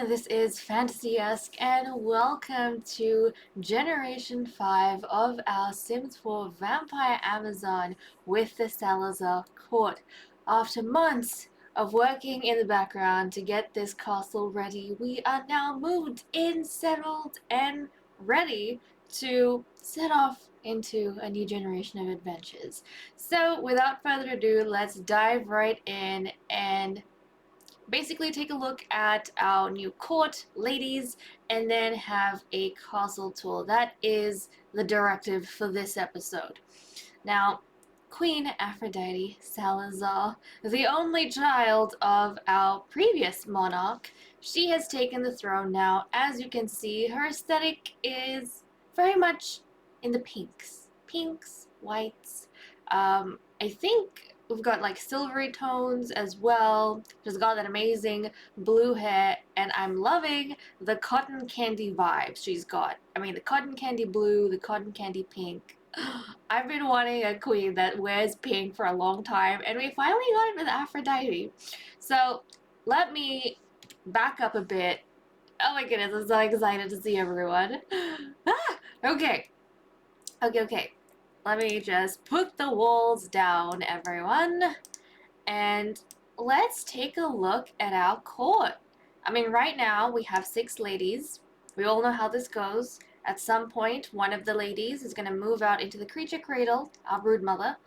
This is FantasyEsque, and welcome to Generation 5 of our Sims 4 Vampire Amazon with the Salizar Court. After months of working in the background to get this castle ready, we are now moved in, settled, and ready to set off into a new generation of adventures. So without further ado, let's dive right in and basically take a look at our new court, ladies, and then have a castle tour. That is the directive for this episode. Now, Queen Aphrodite Salizar, the only child of our previous monarch, she has taken the throne now. As you can see, her aesthetic is very much in the pinks. Pinks, whites, I think we've got like silvery tones as well. She's got that amazing blue hair, and I'm loving the cotton candy vibes she's got. I mean, the cotton candy blue, the cotton candy pink. I've been wanting a queen that wears pink for a long time, and we finally got it with Aphrodite. So let me back up a bit. Oh my goodness, I'm so excited to see everyone. Okay. Let me just put the walls down, everyone, and let's take a look at our court. I mean, right now we have 6 ladies. We all know how this goes. At some point, one of the ladies is going to move out into the creature cradle, our brood mother,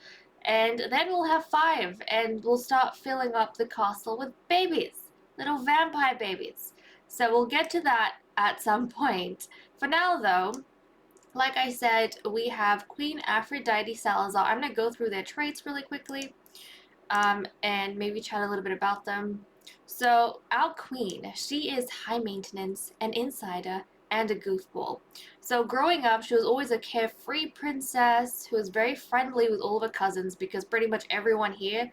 and then we'll have 5, and we'll start filling up the castle with babies, little vampire babies. So we'll get to that at some point. For now, though, Like I said, we have Queen Aphrodite Salazar. I'm going to go through their traits really quickly, and maybe chat a little bit about them. So, our queen, she is high maintenance, an insider, and a goofball. So, growing up, she was always a carefree princess who was very friendly with all of her cousins because pretty much everyone here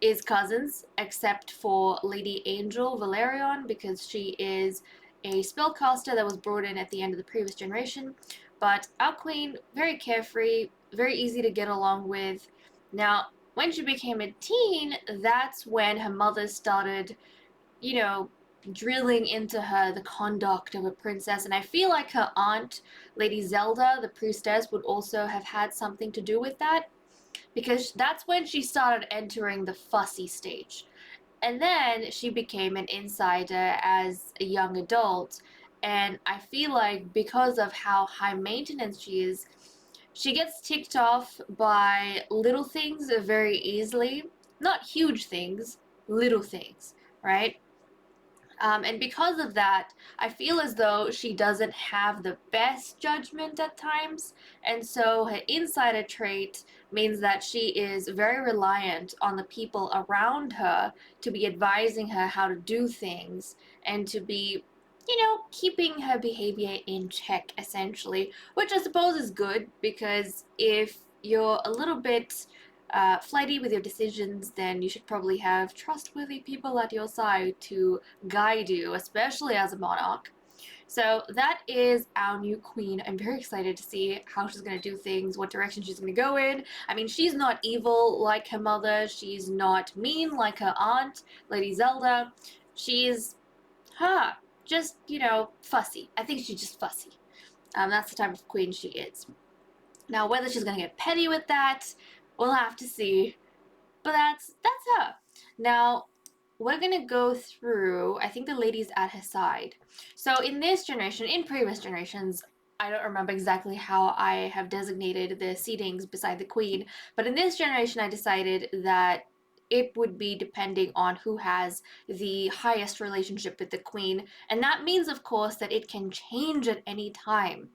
is cousins except for Lady Angel Valerion because she is a spellcaster that was brought in at the end of the previous generation. But our queen, very carefree, very easy to get along with. Now, when she became a teen, that's when her mother started, you know, drilling into her the conduct of a princess. And I feel like her aunt, Lady Zelda, the priestess, would also have had something to do with that because that's when she started entering the fussy stage. And then she became an insider as a young adult. And I feel like because of how high maintenance she is, she gets ticked off by little things very easily. Not huge things, little things, right? And because of that, I feel as though she doesn't have the best judgment at times. And so her insider trait means that she is very reliant on the people around her to be advising her how to do things and to be, keeping her behavior in check, essentially, which I suppose is good because if you're a little bit flighty with your decisions, then you should probably have trustworthy people at your side to guide you, especially as a monarch. So that is our new queen. I'm very excited to see how she's going to do things, what direction she's going to go in. I mean, she's not evil like her mother. She's not mean like her aunt, Lady Zelda. She's, just, fussy. I think she's just fussy. That's the type of queen she is. Now, whether she's going to get petty with that, we'll have to see. But that's her. Now, we're gonna go through, I think the ladies at her side. So in this generation, in previous generations, I don't remember exactly how I have designated the seatings beside the queen, but in this generation I decided that it would be depending on who has the highest relationship with the queen, and that means of course that it can change at any time.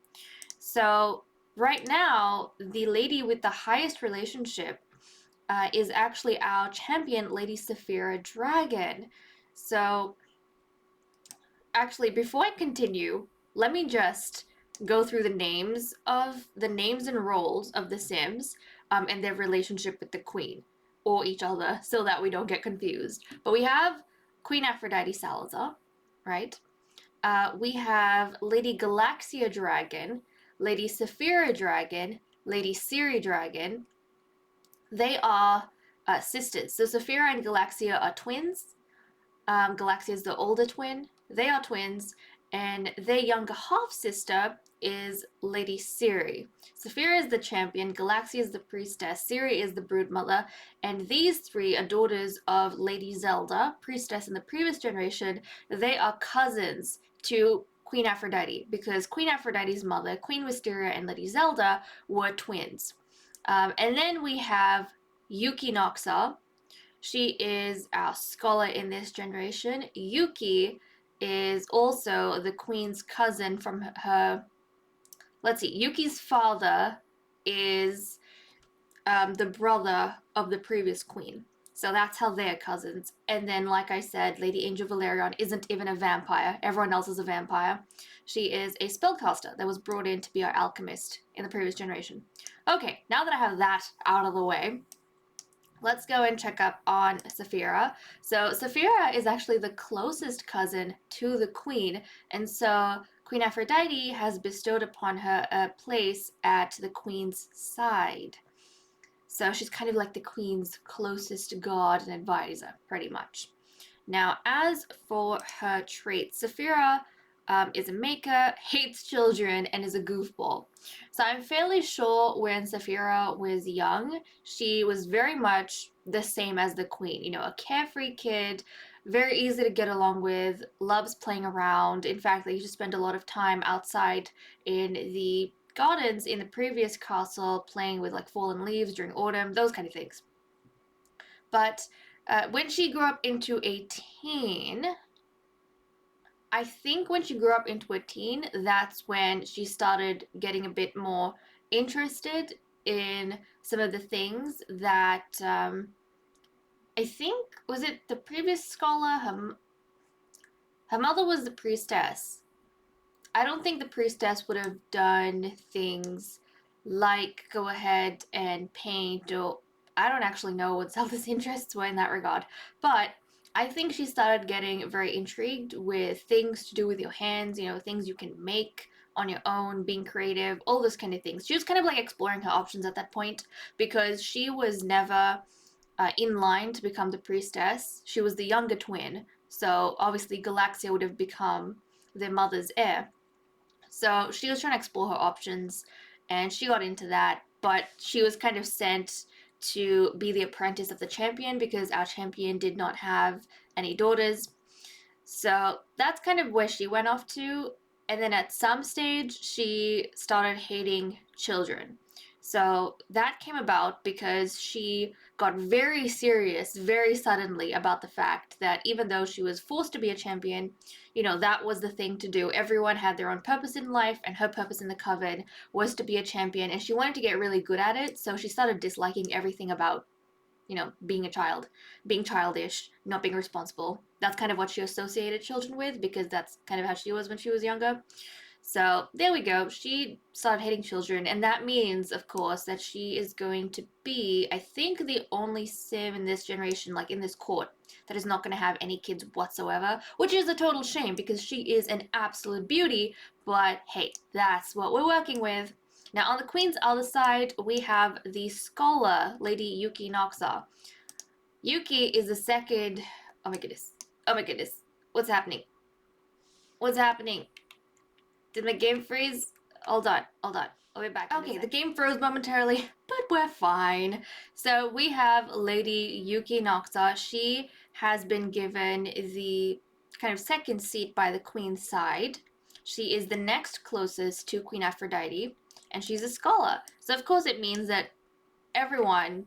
So right now, the lady with the highest relationship is actually our champion, Lady Saphira Dragon. So, actually, before I continue, let me just go through the names and roles of the Sims, and their relationship with the Queen or each other, so that we don't get confused. But we have Queen Aphrodite Salazar, right? We have Lady Galaxia Dragon, Lady Saphira Dragon, Lady Ciri Dragon. They are sisters. So Saphira and Galaxia are twins. Galaxia is the older twin. They are twins, and their younger half sister is Lady Ciri. Saphira is the champion, Galaxia is the priestess, Ciri is the broodmother, and these three are daughters of Lady Zelda, priestess in the previous generation. They are cousins to Queen Aphrodite because Queen Aphrodite's mother, Queen Wisteria, and Lady Zelda were twins. And then we have Yuki Noxa. She is our scholar in this generation. Yuki is also the queen's cousin from her. Let's see, Yuki's father is the brother of the previous queen. So that's how they're cousins. And then, like I said, Lady Angel Valerion isn't even a vampire. Everyone else is a vampire. She is a spellcaster that was brought in to be our alchemist in the previous generation. Okay, now that I have that out of the way, let's go and check up on Saphira. So Saphira is actually the closest cousin to the queen, and so Queen Aphrodite has bestowed upon her a place at the queen's side. So she's kind of like the queen's closest god and advisor, pretty much. Now, as for her traits, Saphira is a maker, hates children, and is a goofball. So I'm fairly sure when Saphira was young, she was very much the same as the queen. A carefree kid, very easy to get along with, loves playing around. In fact, they used to spend a lot of time outside in the gardens in the previous castle playing with like fallen leaves during autumn, those kind of things. But when she grew up into a teen, I think when she grew up into a teen, that's when she started getting a bit more interested in some of the things that I think, was it the previous scholar? Her mother was the priestess. I don't think the priestess would have done things like go ahead and paint, or I don't actually know what Zelda's interests were in that regard. But I think she started getting very intrigued with things to do with your hands, things you can make on your own, being creative, all those kind of things. She was kind of like exploring her options at that point because she was never in line to become the priestess. She was the younger twin, so obviously Galaxia would have become their mother's heir. So she was trying to explore her options and she got into that, but she was kind of sent to be the apprentice of the champion because our champion did not have any daughters. So that's kind of where she went off to. And then at some stage, she started hating children. So that came about because she got very serious very suddenly about the fact that even though she was forced to be a champion, that was the thing to do. Everyone had their own purpose in life, and her purpose in the coven was to be a champion, and she wanted to get really good at it. So she started disliking everything about being a child, being childish, not being responsible. That's kind of what she associated children with because that's kind of how she was when she was younger. So there we go. She started hating children, and that means, of course, that she is going to be, I think, the only sim in this generation, like in this court, that is not going to have any kids whatsoever, which is a total shame because she is an absolute beauty, but hey, that's what we're working with. Now, on the queen's other side, we have the scholar, Lady Yuki Noxa. Yuki is the second. Oh my goodness. Oh my goodness. What's happening? What's happening? Did my game freeze? Hold on. I'll be back. Okay, the game froze momentarily, but we're fine. So we have Lady Yuki Noxa. She has been given the kind of second seat by the queen's side. She is the next closest to Queen Aphrodite, and she's a scholar. So of course it means that everyone,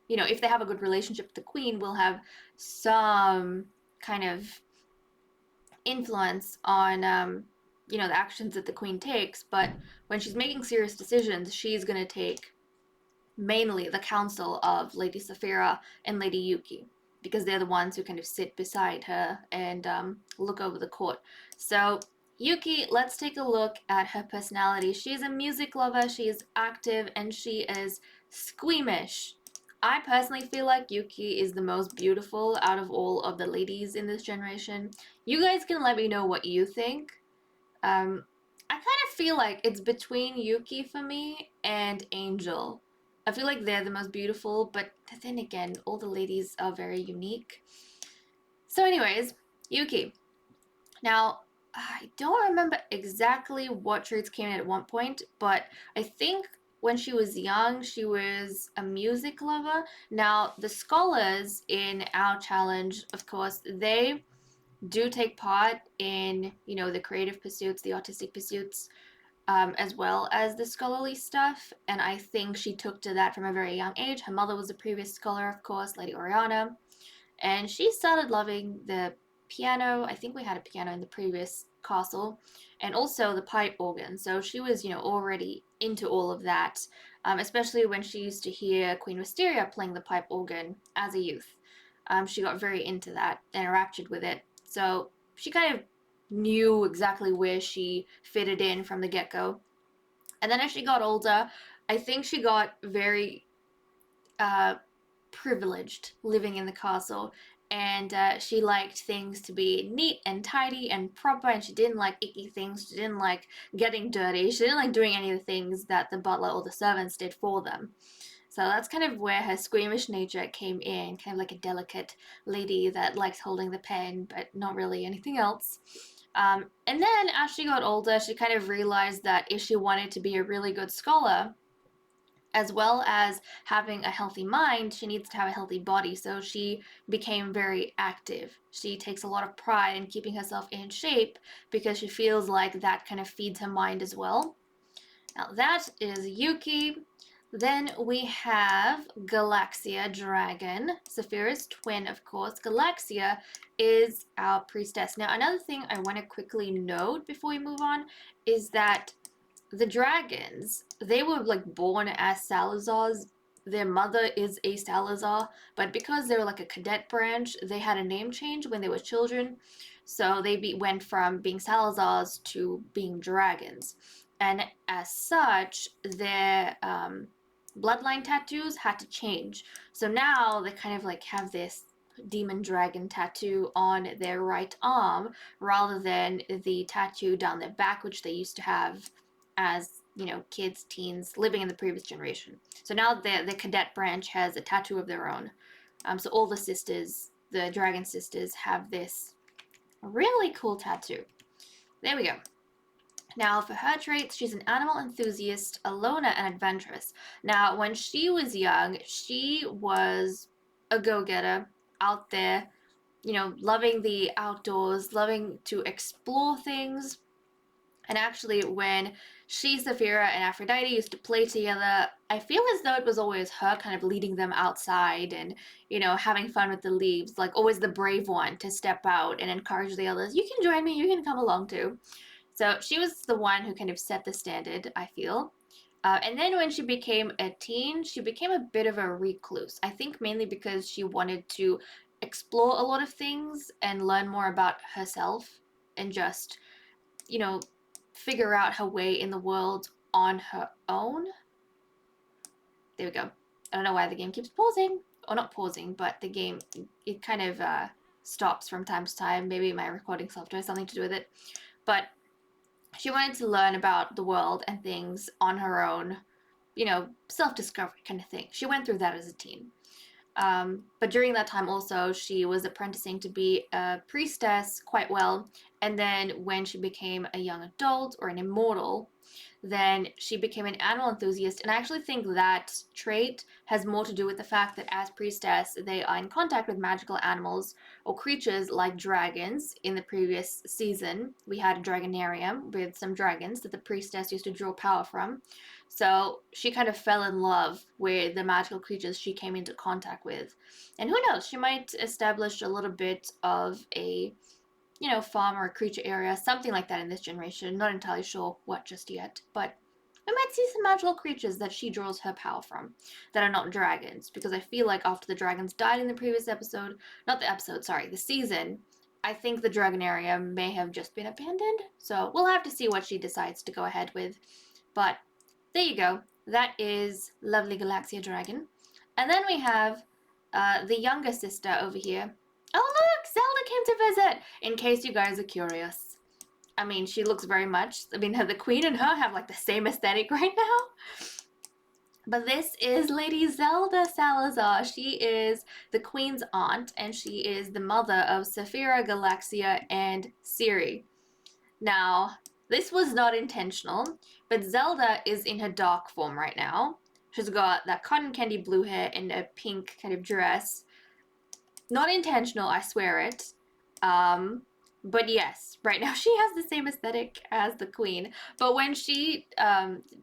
if they have a good relationship with the queen, will have some kind of influence on the actions that the queen takes. But when she's making serious decisions, she's going to take mainly the counsel of Lady Saphira and Lady Yuki because they're the ones who kind of sit beside her and look over the court. So Yuki, let's take a look at her personality. She's a music lover, she is active, and she is squeamish. I personally feel like Yuki is the most beautiful out of all of the ladies in this generation. You guys can let me know what you think. I kind of feel like it's between Yuki for me and Angel. I feel like they're the most beautiful, but then again, all the ladies are very unique. So anyways, Yuki. Now, I don't remember exactly what traits came in at one point, but I think when she was young, she was a music lover. Now, the scholars in our challenge, of course, they do take part in, the creative pursuits, the artistic pursuits, as well as the scholarly stuff. And I think she took to that from a very young age. Her mother was a previous scholar, of course, Lady Oriana. And she started loving the piano. I think we had a piano in the previous castle, and also the pipe organ. So she was, already into all of that, especially when she used to hear Queen Wisteria playing the pipe organ as a youth. She got very into that, interacted with it. So she kind of knew exactly where she fitted in from the get-go. And then as she got older, I think she got very privileged living in the castle, and she liked things to be neat and tidy and proper, and she didn't like icky things. She didn't like getting dirty. She didn't like doing any of the things that the butler or the servants did for them. So that's kind of where her squeamish nature came in, kind of like a delicate lady that likes holding the pen, but not really anything else. And then as she got older, she kind of realized that if she wanted to be a really good scholar, as well as having a healthy mind, she needs to have a healthy body. So she became very active. She takes a lot of pride in keeping herself in shape because she feels like that kind of feeds her mind as well. Now that is Yuki. Then we have Galaxia Dragon, Saphira's twin, of course. Galaxia is our priestess. Now, another thing I want to quickly note before we move on is that the dragons, they were like born as Salazars. Their mother is a Salazar, but because they were like a cadet branch, they had a name change when they were children. So they went from being Salazars to being dragons. And as such, their bloodline tattoos had to change. So now they kind of like have this demon dragon tattoo on their right arm rather than the tattoo down their back, which they used to have as, you know, kids, teens living in the previous generation. So now the cadet branch has a tattoo of their own. So all the sisters, the dragon sisters, have this really cool tattoo. There we go. Now, for her traits, she's an animal enthusiast, a loner, and adventurous. Now, when she was young, she was a go-getter, out there, you know, loving the outdoors, loving to explore things. And actually, when she, Saphira, and Aphrodite used to play together, I feel as though it was always her kind of leading them outside and, you know, having fun with the leaves, like always the brave one to step out and encourage the others. You can join me, you can come along too. So she was the one who kind of set the standard, I feel. And then when she became a teen, she became a bit of a recluse. I think mainly because she wanted to explore a lot of things and learn more about herself and just, you know, figure out her way in the world on her own. There we go. I don't know why the game keeps pausing. Or not pausing, but the game, it kind of stops from time to time. Maybe my recording software has something to do with it. But she wanted to learn about the world and things on her own, you know, self-discovery kind of thing. She went through that as a teen. But during that time also, she was apprenticing to be a priestess quite well. And then when she became a young adult or an immortal, then she became an animal enthusiast. And I actually think that trait has more to do with the fact that as priestess, they are in contact with magical animals or creatures like dragons. In the previous season, we had a dragonarium with some dragons that the priestess used to draw power from. So she kind of fell in love with the magical creatures she came into contact with. And who knows, she might establish a little bit of a, you know, farm or a creature area, something like that in this generation. Not entirely sure what just yet, but we might see some magical creatures that she draws her power from that are not dragons, because I feel like after the dragons died in the previous episode, not the episode, sorry, the season, I think the dragonarium may have just been abandoned. So we'll have to see what she decides to go ahead with. But there you go. That is lovely Galaxia Dragon. And then we have the younger sister over here. Oh look, Zelda came to visit, in case you guys are curious. I mean, she looks very much, I mean, the queen and her have like the same aesthetic right now. But this is Lady Zelda Salazar. She is the queen's aunt, and she is the mother of Saphira, Galaxia, and Ciri. Now, this was not intentional, but Zelda is in her dark form right now. She's got that cotton candy blue hair and a pink kind of dress. Not intentional, I swear it. But yes, right now she has the same aesthetic as the queen. But when she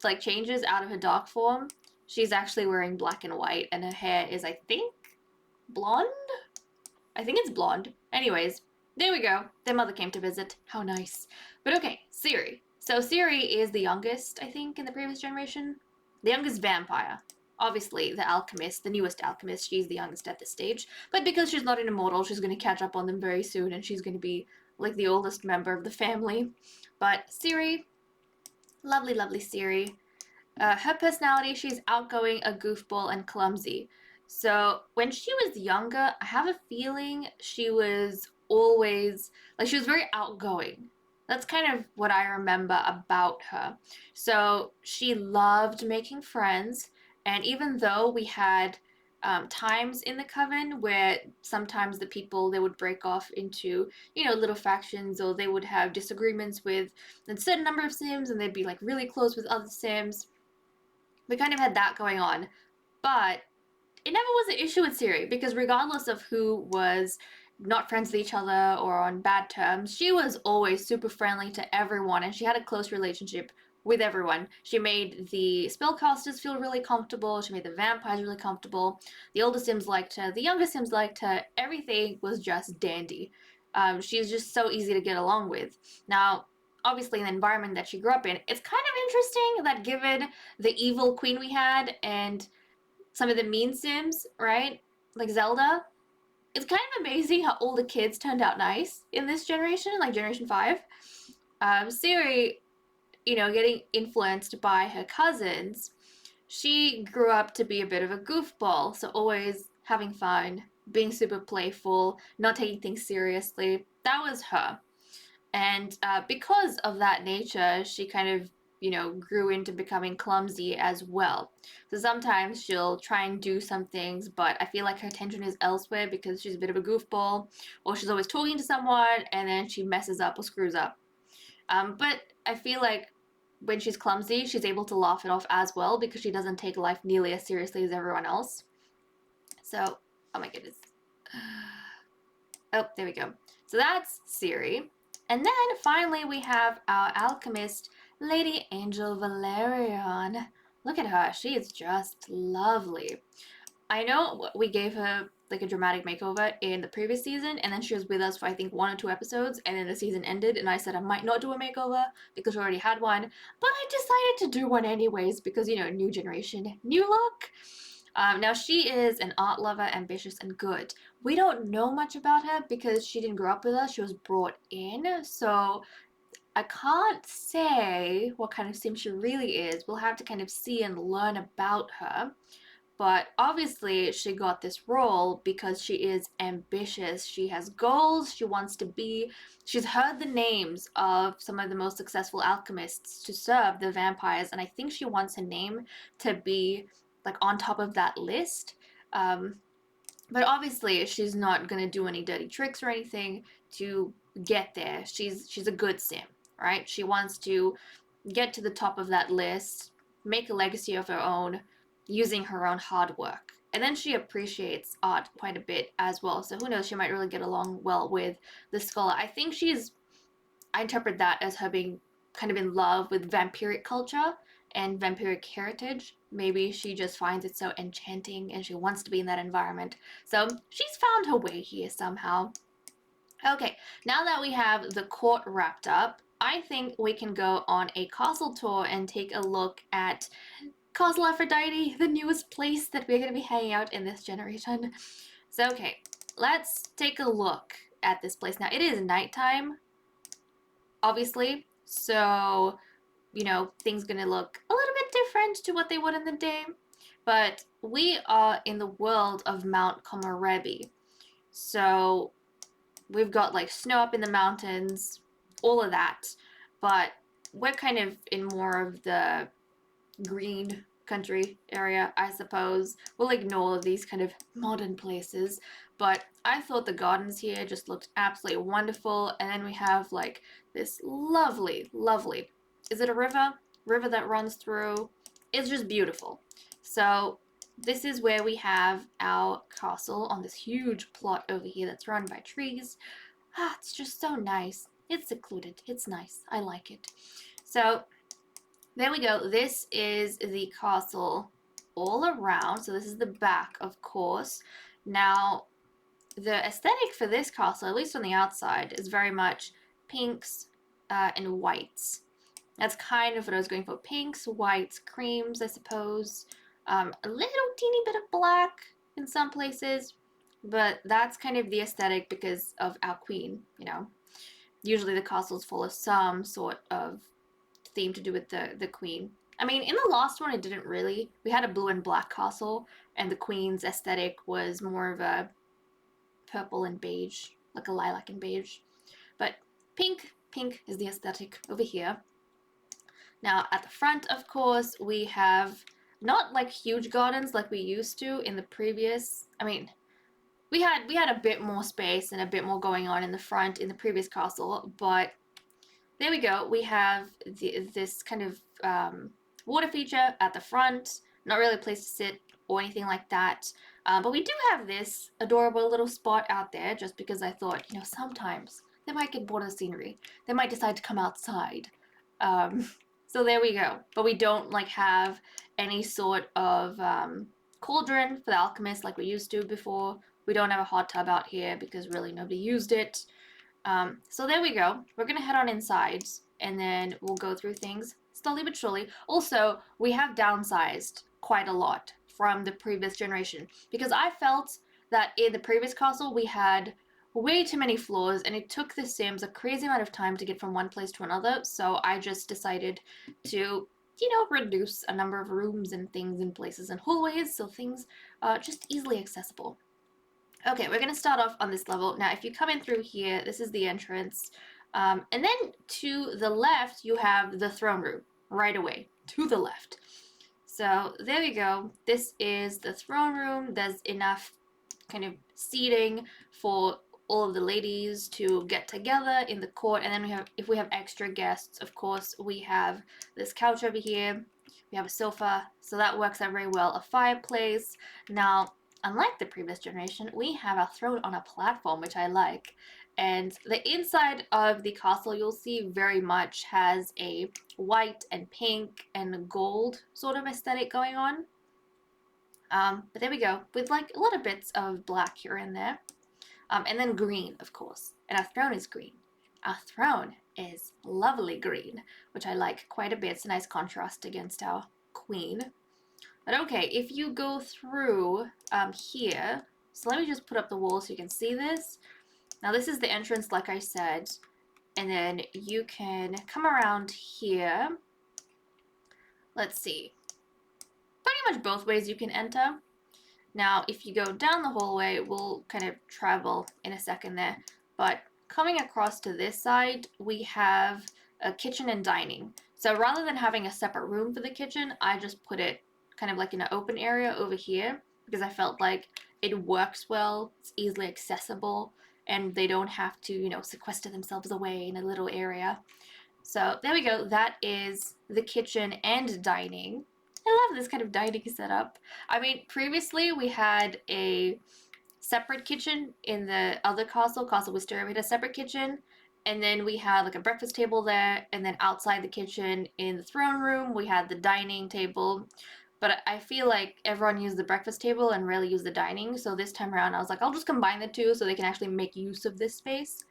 like changes out of her dark form, she's actually wearing black and white, and her hair is, I think, blonde? I think it's blonde. Anyways, there we go. Their mother came to visit. How nice. But okay, Ciri. So Ciri is the youngest, I think, in the previous generation. The youngest vampire. Obviously, the alchemist, the newest alchemist, she's the youngest at this stage. But because she's not an immortal, she's going to catch up on them very soon, and she's going to be, like, the oldest member of the family. But Ciri, lovely, lovely Ciri. Her personality, she's outgoing, a goofball, and clumsy. So when she was younger, I have a feeling she was always, like, she was very outgoing. That's kind of what I remember about her. So she loved making friends, and even though we had times in the coven where sometimes the people, they would break off into, you know, little factions, or they would have disagreements with a certain number of Sims, and they'd be like really close with other Sims. We kind of had that going on, but it never was an issue with Ciri, because regardless of who was not friends with each other or on bad terms, she was always super friendly to everyone, and she had a close relationship with everyone. She made the spellcasters feel really comfortable. She made the vampires really comfortable. The older Sims liked her. The younger Sims liked her. Everything was just dandy. She's just so easy to get along with. Now, obviously, in the environment that she grew up in, it's kind of interesting that given the evil queen we had and some of the mean Sims, right? Like Zelda, it's kind of amazing how all the kids turned out nice in this generation, like Generation 5. Siri, getting influenced by her cousins, she grew up to be a bit of a goofball, so always having fun, being super playful, not taking things seriously. That was her. And because of that nature, she kind of, grew into becoming clumsy as well. So sometimes she'll try and do some things, but I feel like her attention is elsewhere because she's a bit of a goofball, or she's always talking to someone and then she messes up or screws up. But I feel like when she's clumsy, she's able to laugh it off as well because she doesn't take life nearly as seriously as everyone else. So, oh my goodness. Oh, there we go. So that's Siri. And then finally we have our alchemist, Lady Angel Valerian. Look at her. She is just lovely. I know we gave her like a dramatic makeover in the previous season, and then she was with us for I think 1 or 2 episodes, and then the season ended, and I said I might not do a makeover because we already had one, but I decided to do one anyways because, new generation, new look. Now she is an art lover, ambitious, and good. We don't know much about her because she didn't grow up with us, she was brought in, so I can't say what kind of sim she really is. We'll have to kind of see and learn about her. But obviously, she got this role because she is ambitious. She has goals. She wants to be. She's heard the names of some of the most successful alchemists to serve the vampires, and I think she wants her name to be like on top of that list. But obviously, she's not gonna do any dirty tricks or anything to get there. She's a good sim, right? She wants to get to the top of that list, make a legacy of her own, using her own hard work. And then she appreciates art quite a bit as well. So who knows, she might really get along well with the scholar. I interpret that as her being kind of in love with vampiric culture and vampiric heritage. Maybe she just finds it so enchanting and she wants to be in that environment. So she's found her way here somehow. Okay, now that we have the court wrapped up, I think we can go on a castle tour and take a look at Castle Aphrodite, the newest place that we're going to be hanging out in this generation. So, okay, let's take a look at this place. Now, it is nighttime, obviously, so, things going to look a little bit different to what they would in the day. But we are in the world of Mount Komorebi. So, we've got like snow up in the mountains, all of that. But we're kind of in more of the green country area, I suppose. We'll ignore all of these kind of modern places, but I thought the gardens here just looked absolutely wonderful. And then we have like this lovely, lovely, is it a river? River that runs through. It's just beautiful. So this is where we have our castle on this huge plot over here that's surrounded by trees. It's just so nice. It's secluded. It's nice. I like it. So there we go. This is the castle all around. So this is the back, of course. Now, the aesthetic for this castle, at least on the outside, is very much pinks and whites. That's kind of what I was going for. Pinks, whites, creams, I suppose. A little teeny bit of black in some places. But that's kind of the aesthetic because of our queen, Usually the castle's full of some sort of theme to do with the queen. I mean, in the last one, it didn't really. We had a blue and black castle, and the queen's aesthetic was more of a purple and beige, like a lilac and beige. But pink is the aesthetic over here. Now, at the front, of course, we have not like huge gardens like we used to in the previous. I mean, we had a bit more space and a bit more going on in the front in the previous castle, but there we go. We have this kind of water feature at the front. Not really a place to sit or anything like that. But we do have this adorable little spot out there just because I thought, sometimes they might get bored of the scenery. They might decide to come outside. So there we go. But we don't like have any sort of cauldron for the alchemist like we used to before. We don't have a hot tub out here because really nobody used it. So there we go. We're gonna head on inside and then we'll go through things slowly but surely. Also, we have downsized quite a lot from the previous generation because I felt that in the previous castle we had way too many floors and it took the Sims a crazy amount of time to get from one place to another. So I just decided to, reduce a number of rooms and things and places and hallways so things are just easily accessible. Okay, we're going to start off on this level. Now, if you come in through here, this is the entrance. And then to the left, you have the throne room right away to the left. So there we go. This is the throne room. There's enough kind of seating for all of the ladies to get together in the court. And then we have, if we have extra guests, of course, we have this couch over here. We have a sofa, so that works out very well. A fireplace. Now, unlike the previous generation, we have a throne on a platform, which I like. And the inside of the castle, you'll see very much has a white and pink and gold sort of aesthetic going on. But there we go, with like a little bits of black here and there. And then green, of course. And our throne is green. Our throne is lovely green, which I like quite a bit. It's a nice contrast against our queen. But okay, if you go through here, so let me just put up the wall so you can see this. Now this is the entrance, like I said, and then you can come around here. Let's see. Pretty much both ways you can enter. Now, if you go down the hallway, we'll kind of travel in a second there, but coming across to this side, we have a kitchen and dining. So rather than having a separate room for the kitchen, I just put it kind of like in an open area over here because I felt like it works well, it's easily accessible, and they don't have to, sequester themselves away in a little area. So there we go. That is the kitchen and dining. I love this kind of dining setup. I mean, previously we had a separate kitchen in the other castle, Castle Wisteria. We had a separate kitchen, and then we had like a breakfast table there, and then outside the kitchen in the throne room, we had the dining table. But I feel like everyone used the breakfast table and rarely used the dining, so this time around I was like, I'll just combine the two so they can actually make use of this space.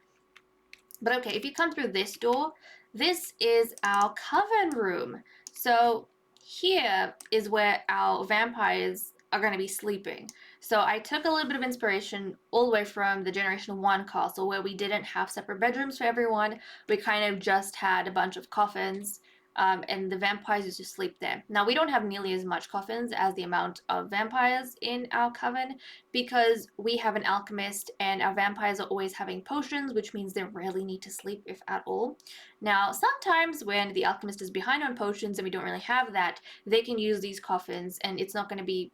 But okay, if you come through this door, this is our coven room. So here is where our vampires are going to be sleeping. So I took a little bit of inspiration all the way from the Generation 1 castle where we didn't have separate bedrooms for everyone. We kind of just had a bunch of coffins. And the vampires used to sleep there. Now, we don't have nearly as much coffins as the amount of vampires in our coven because we have an alchemist and our vampires are always having potions, which means they rarely need to sleep, if at all. Now, sometimes when the alchemist is behind on potions and we don't really have that, they can use these coffins and it's not going to be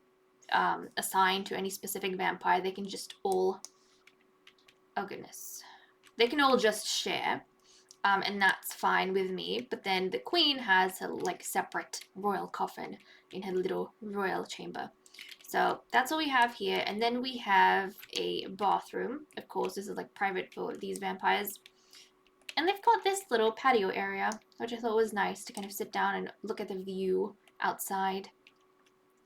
assigned to any specific vampire. They can just all... oh, goodness. They can all just share. And that's fine with me. But then the queen has a like separate royal coffin in her little royal chamber. So that's what we have here. And then we have a bathroom. Of course, this is like private for these vampires. And they've got this little patio area, which I thought was nice to kind of sit down and look at the view outside.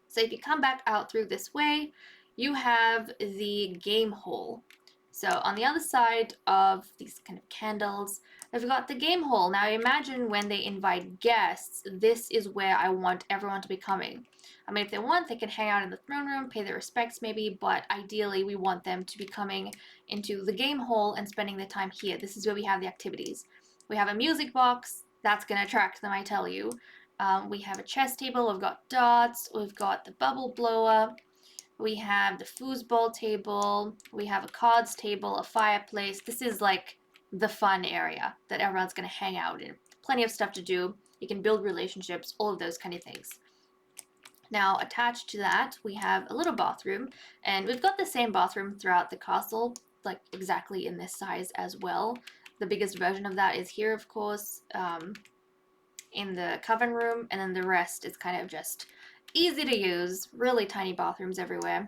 So if you come back out through this way, you have the game hall. So on the other side of these kind of candles, they've got the game hall. Now imagine when they invite guests, this is where I want everyone to be coming. I mean, if they want, they can hang out in the throne room, pay their respects maybe, but ideally we want them to be coming into the game hall and spending the time here. This is where we have the activities. We have a music box, that's going to attract them, I tell you. We have a chess table, we've got darts, we've got the bubble blower. We have the foosball table, we have a cards table, a fireplace. This is like the fun area that everyone's going to hang out in. Plenty of stuff to do. You can build relationships, all of those kind of things. Now, attached to that, we have a little bathroom, and we've got the same bathroom throughout the castle, like exactly in this size as well. The biggest version of that is here, of course, in the coven room, and then the rest is kind of just easy to use, really tiny bathrooms everywhere.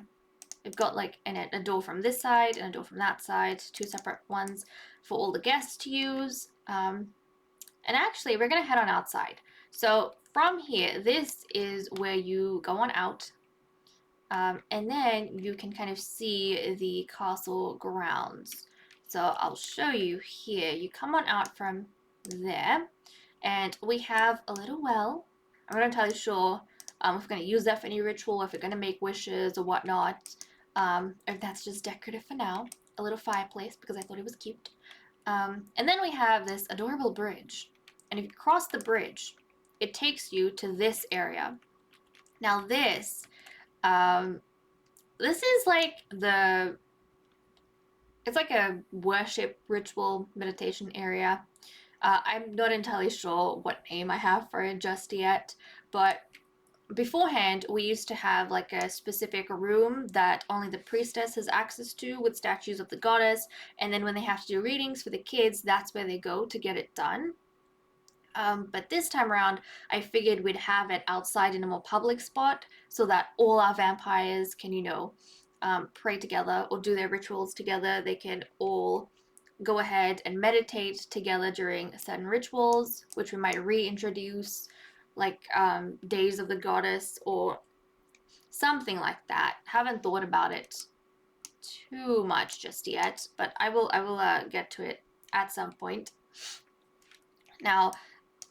We've got like a door from this side and a door from that side, two separate ones for all the guests to use. And actually, we're going to head on outside. So from here, this is where you go on out. And then you can kind of see the castle grounds. So I'll show you here. You come on out from there, and we have a little well. I'm not entirely sure if we're going to use that for any ritual, or if we're going to make wishes or whatnot. If that's just decorative for now. A little fireplace because I thought it was cute. And then we have this adorable bridge. And if you cross the bridge, it takes you to this area. Now this is like it's like a worship ritual meditation area. I'm not entirely sure what name I have for it just yet, but beforehand we used to have like a specific room that only the priestess has access to with statues of the goddess, and then when they have to do readings for the kids, that's where they go to get it done. But this time around, I figured we'd have it outside in a more public spot so that all our vampires can, pray together or do their rituals together. They can all go ahead and meditate together during certain rituals, which we might reintroduce, like Days of the Goddess or something like that. Haven't thought about it too much just yet, but I will get to it at some point. Now,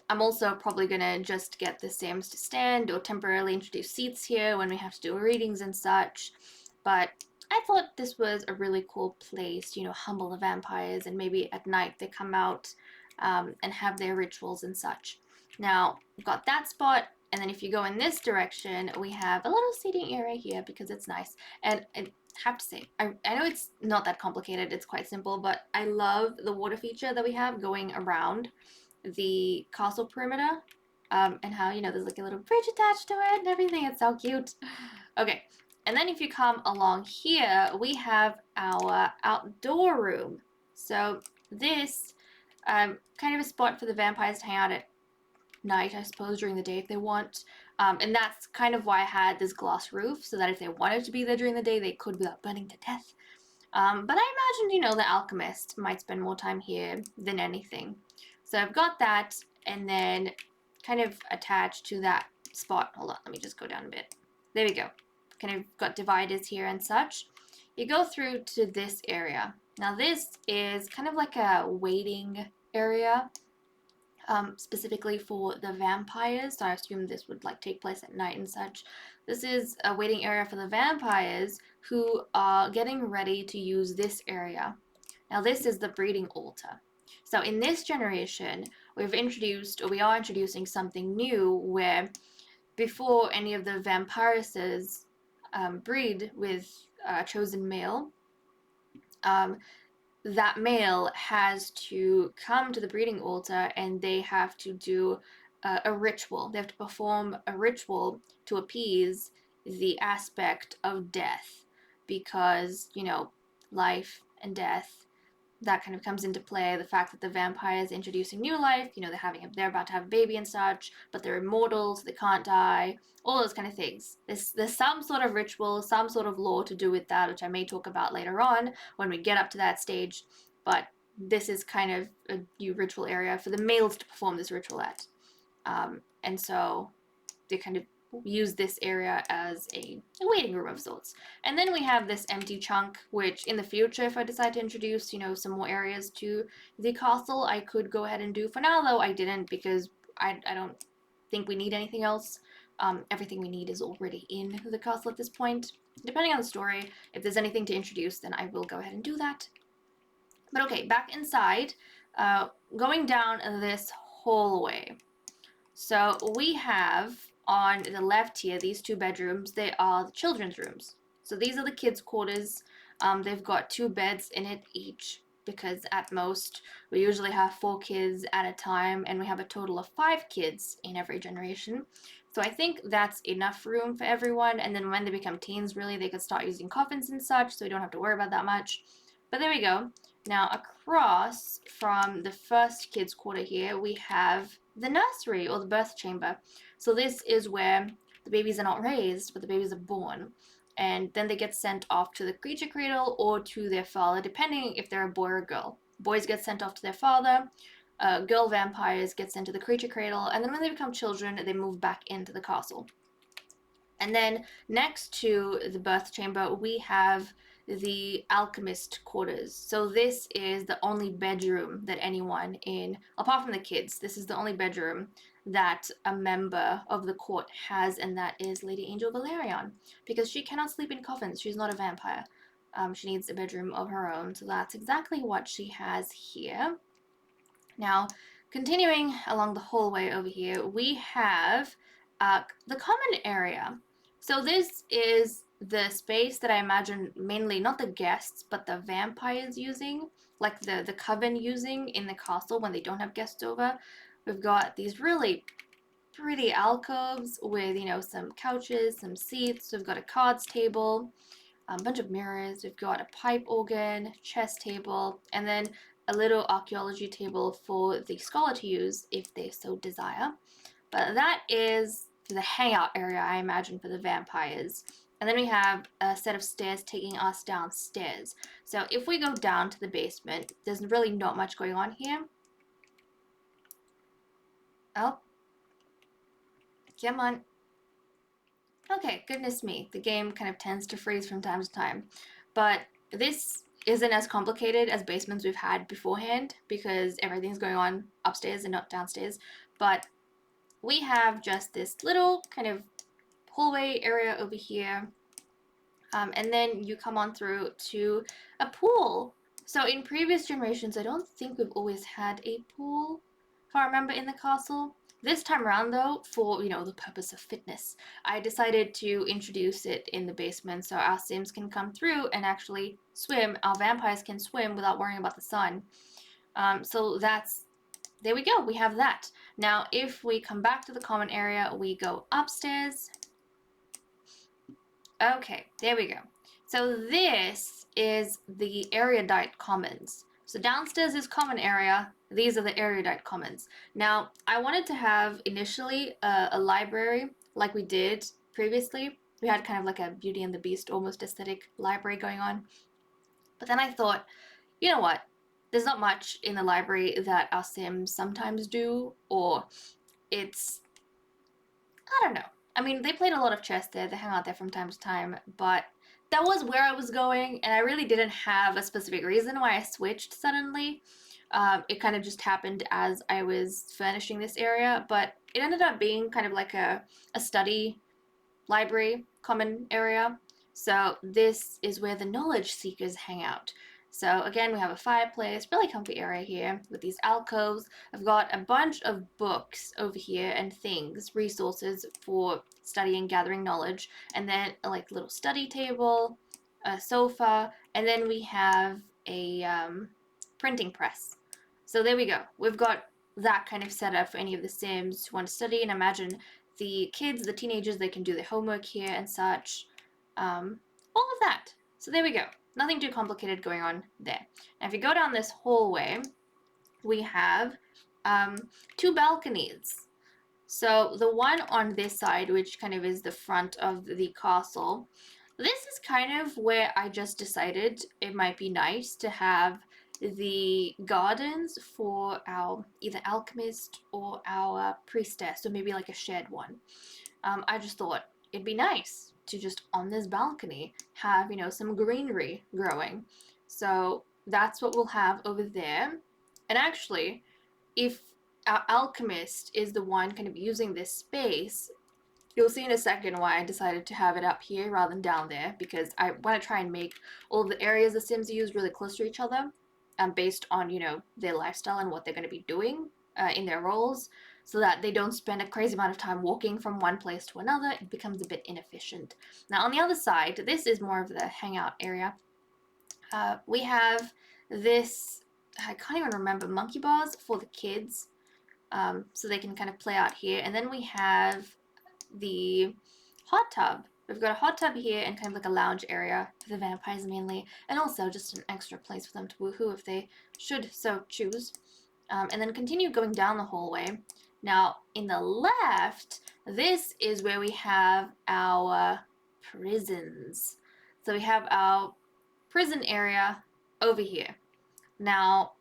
I'm also probably going to just get the Sims to stand or temporarily introduce seats here when we have to do readings and such. But I thought this was a really cool place to, humble the vampires, and maybe at night they come out and have their rituals and such. Now, we've got that spot, and then if you go in this direction, we have a little seating area here because it's nice. And I have to say, I know it's not that complicated, it's quite simple, but I love the water feature that we have going around the castle perimeter, and how, there's like a little bridge attached to it and everything. It's so cute. Okay, and then if you come along here, we have our outdoor room. So this kind of a spot for the vampires to hang out at night, I suppose, during the day if they want. And that's kind of why I had this glass roof, so that if they wanted to be there during the day, they could without burning to death. But I imagined, the alchemist might spend more time here than anything. So I've got that, and then kind of attached to that spot. Hold on, let me just go down a bit. There we go. Kind of got dividers here and such. You go through to this area. Now this is kind of like a waiting area, specifically for the vampires. So I assume this would like take place at night and such. This is a waiting area for the vampires who are getting ready to use this area. Now this is the breeding altar. So in this generation, we are introducing something new where before any of the vampiresses breed with a chosen male, that male has to come to the breeding altar and they have to do a ritual. They have to perform a ritual to appease the aspect of death, because, life and death, that kind of comes into play. The fact that the vampire is introducing new life, they're about to have a baby and such, but they're immortal, so they can't die, all those kind of things. There's some sort of ritual, some sort of lore to do with that, which I may talk about later on when we get up to that stage, but this is kind of a new ritual area for the males to perform this ritual at. And so they kind of use this area as a waiting room of sorts. And then we have this empty chunk, which in the future, if I decide to introduce, some more areas to the castle, I could go ahead and do. For now, though, I didn't, because I don't think we need anything else. Everything we need is already in the castle at this point. Depending on the story, if there's anything to introduce, then I will go ahead and do that. But okay, back inside, going down this hallway. So we have on the left here, these two bedrooms, they are the children's rooms. So these are the kids' quarters. They've got 2 beds in it each, because at most we usually have 4 kids at a time, and we have a total of 5 kids in every generation. So I think that's enough room for everyone, and then when they become teens, really, they could start using coffins and such, so we don't have to worry about that much. But there we go. Now across from the first kids' quarter here, we have the nursery, or the birth chamber. So this is where the babies are not raised, but the babies are born. And then they get sent off to the creature cradle or to their father, depending if they're a boy or a girl. Boys get sent off to their father. girl vampires get sent to the creature cradle, and then when they become children, they move back into the castle. And then next to the birth chamber, we have the Alchemist Quarters. So this is the only bedroom that anyone in, apart from the kids, this is the only bedroom that a member of the court has, and that is Lady Angel Valerian, because she cannot sleep in coffins. She's not a vampire. She needs a bedroom of her own, so that's exactly what she has here. Now, continuing along the hallway over here, we have the common area. So this is the space that I imagine mainly not the guests, but the vampires using, like the coven using in the castle when they don't have guests over. We've got these really pretty alcoves with, you know, some couches, some seats. We've got a cards table, a bunch of mirrors. We've got a pipe organ, chess table, and then a little archaeology table for the scholar to use if they so desire. But that is the hangout area, I imagine, for the vampires. And then we have a set of stairs taking us downstairs. So if we go down to the basement, there's really not much going on here. Oh. Come on. Okay, goodness me. The game kind of tends to freeze from time to time. But this isn't as complicated as basements we've had beforehand because everything's going on upstairs and not downstairs. But we have just this little kind of hallway area over here. And then you come on through to a pool. So in previous generations, I don't think we've always had a pool, if I remember, in the castle. This time around, though, for, you know, the purpose of fitness, I decided to introduce it in the basement so our Sims can come through and actually swim. Our vampires can swim without worrying about the sun. So that's, there we go, we have that. Now, if we come back to the common area, we go upstairs. Okay, there we go. So this is the Erudite Commons. So downstairs is common area. These are the Erudite Commons. Now, I wanted to have initially a library like we did previously. We had kind of like a Beauty and the Beast almost aesthetic library going on. But then I thought, you know what? There's not much in the library that our Sims sometimes do, or it's, I don't know. I mean, they played a lot of chess there, they hang out there from time to time, but that was where I was going, and I really didn't have a specific reason why I switched suddenly. It kind of just happened as I was furnishing this area, but it ended up being kind of like a study library common area. So this is where the knowledge seekers hang out. So again, we have a fireplace, really comfy area here with these alcoves. I've got a bunch of books over here and things, resources for studying, gathering knowledge, and then a like little study table, a sofa, and then we have a printing press. So there we go. We've got that kind of setup for any of the Sims who want to study, and imagine the kids, the teenagers, they can do their homework here and such. All of that. So there we go. Nothing too complicated going on there. Now if you go down this hallway, we have two balconies. So the one on this side, which kind of is the front of the castle, this is kind of where I just decided it might be nice to have the gardens for our either alchemist or our priestess, or maybe like a shared one. I just thought it'd be nice to just on this balcony have, you know, some greenery growing. So that's what we'll have over there. And actually, if our alchemist is the one kind of using this space, you'll see in a second why I decided to have it up here rather than down there, because I want to try and make all the areas the Sims use really close to each other, based on, you know, their lifestyle and what they're going to be doing in their roles, so that they don't spend a crazy amount of time walking from one place to another. It becomes a bit inefficient. Now on the other side, this is more of the hangout area. We have this, I can't even remember, monkey bars for the kids, so they can kind of play out here. And then we have the hot tub. We've got a hot tub here and kind of like a lounge area for the vampires mainly, and also just an extra place for them to woohoo if they should so choose. And then continue going down the hallway. Now, in the left, this is where we have our prisons. So we have our prison area over here. Now,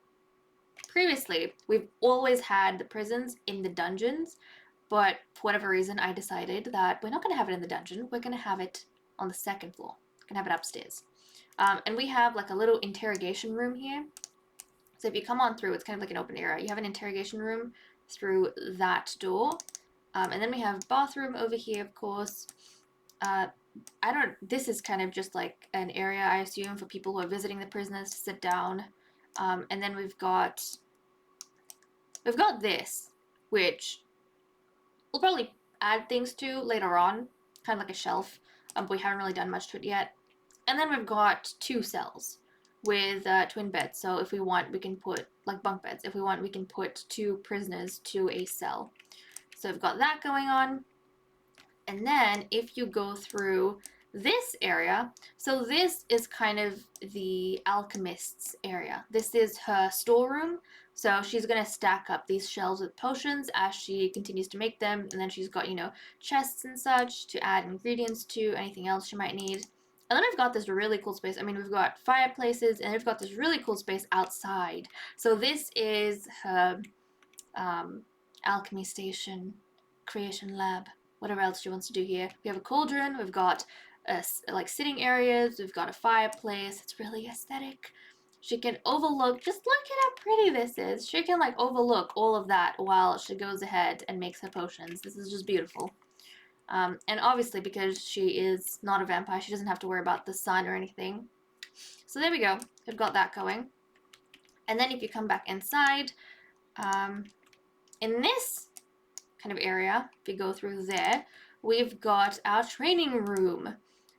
previously, we've always had the prisons in the dungeons, but for whatever reason, I decided that we're not going to have it in the dungeon. We're going to have it on the second floor. We're going to have it upstairs. And we have like a little interrogation room here. So if you come on through, it's kind of like an open area. You have an interrogation room through that door. And then we have bathroom over here, of course. This is kind of just like an area, I assume, for people who are visiting the prisoners to sit down. And then we've got this, which we'll probably add things to later on, kind of like a shelf, but we haven't really done much to it yet. And then we've got 2 cells with twin beds. So if we want, we can put, like bunk beds, if we want, we can put 2 prisoners to a cell. So we've got that going on. And then if you go through this area, so this is kind of the alchemist's area. This is her storeroom. So she's going to stack up these shelves with potions as she continues to make them. And then she's got, you know, chests and such to add ingredients to, anything else she might need. And then I've got this really cool space. I mean, we've got fireplaces and we've got this really cool space outside. So this is her alchemy station, creation lab, whatever else she wants to do here. We have a cauldron. We've got like sitting areas. We've got a fireplace. It's really aesthetic. She can overlook, just look at how pretty this is. She can like overlook all of that while she goes ahead and makes her potions. This is just beautiful. And obviously because she is not a vampire, she doesn't have to worry about the sun or anything. So there we go. We've got that going. And then if you come back inside, in this kind of area, if you go through there, we've got our training room.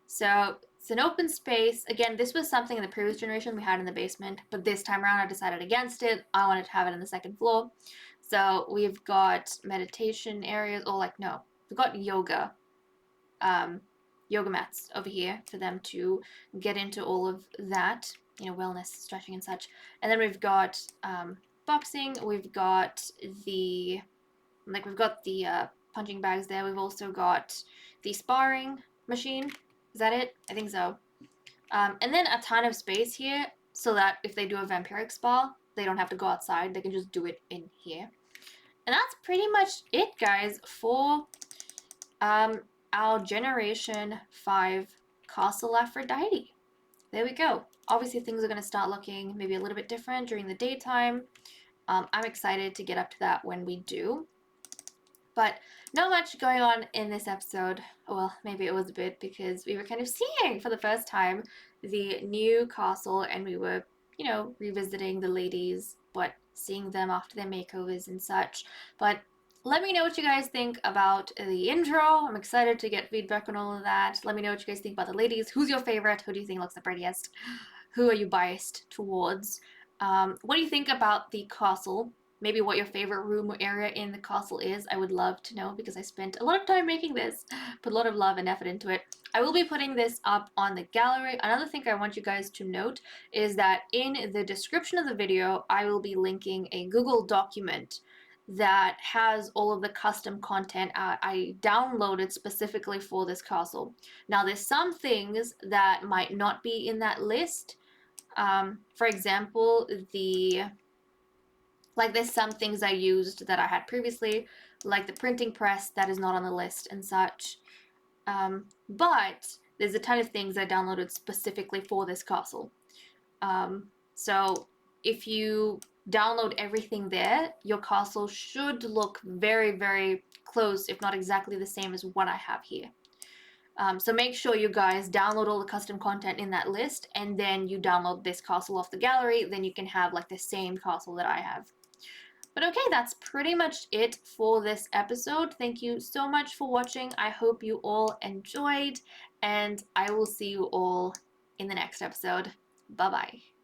So it's an open space. Again, this was something in the previous generation we had in the basement, but this time around I decided against it. I wanted to have it in the second floor. So we've got meditation areas, or like, no, we've got yoga mats over here for them to get into all of that, you know, wellness, stretching and such. And then we've got boxing, we've got the punching bags there. We've also got the sparring machine. Is that it? I think so. And then a ton of space here so that if they do a vampiric spar, they don't have to go outside. They can just do it in here. And that's pretty much it, guys, for our Generation 5 Castle Aphrodite. There we go. Obviously, things are going to start looking maybe a little bit different during the daytime. I'm excited to get up to that when we do. But not much going on in this episode. Well, maybe it was a bit because we were kind of seeing for the first time the new castle and we were, you know, revisiting the ladies, but seeing them after their makeovers and such. But let me know what you guys think about the intro. I'm excited to get feedback on all of that. Let me know what you guys think about the ladies. Who's your favorite? Who do you think looks the prettiest? Who are you biased towards? What do you think about the castle? Maybe what your favorite room or area in the castle is. I would love to know because I spent a lot of time making this. Put a lot of love and effort into it. I will be putting this up on the gallery. Another thing I want you guys to note is that in the description of the video, I will be linking a Google document that has all of the custom content I downloaded specifically for this castle. Now, there's some things that might not be in that list. For example, there's some things I used that I had previously, like the printing press that is not on the list and such. But there's a ton of things I downloaded specifically for this castle. So if you download everything there, your castle should look very, very close, if not exactly the same as what I have here. So make sure you guys download all the custom content in that list, and then you download this castle off the gallery, then you can have like the same castle that I have. But okay, that's pretty much it for this episode. Thank you so much for watching. I hope you all enjoyed, and I will see you all in the next episode. Bye-bye.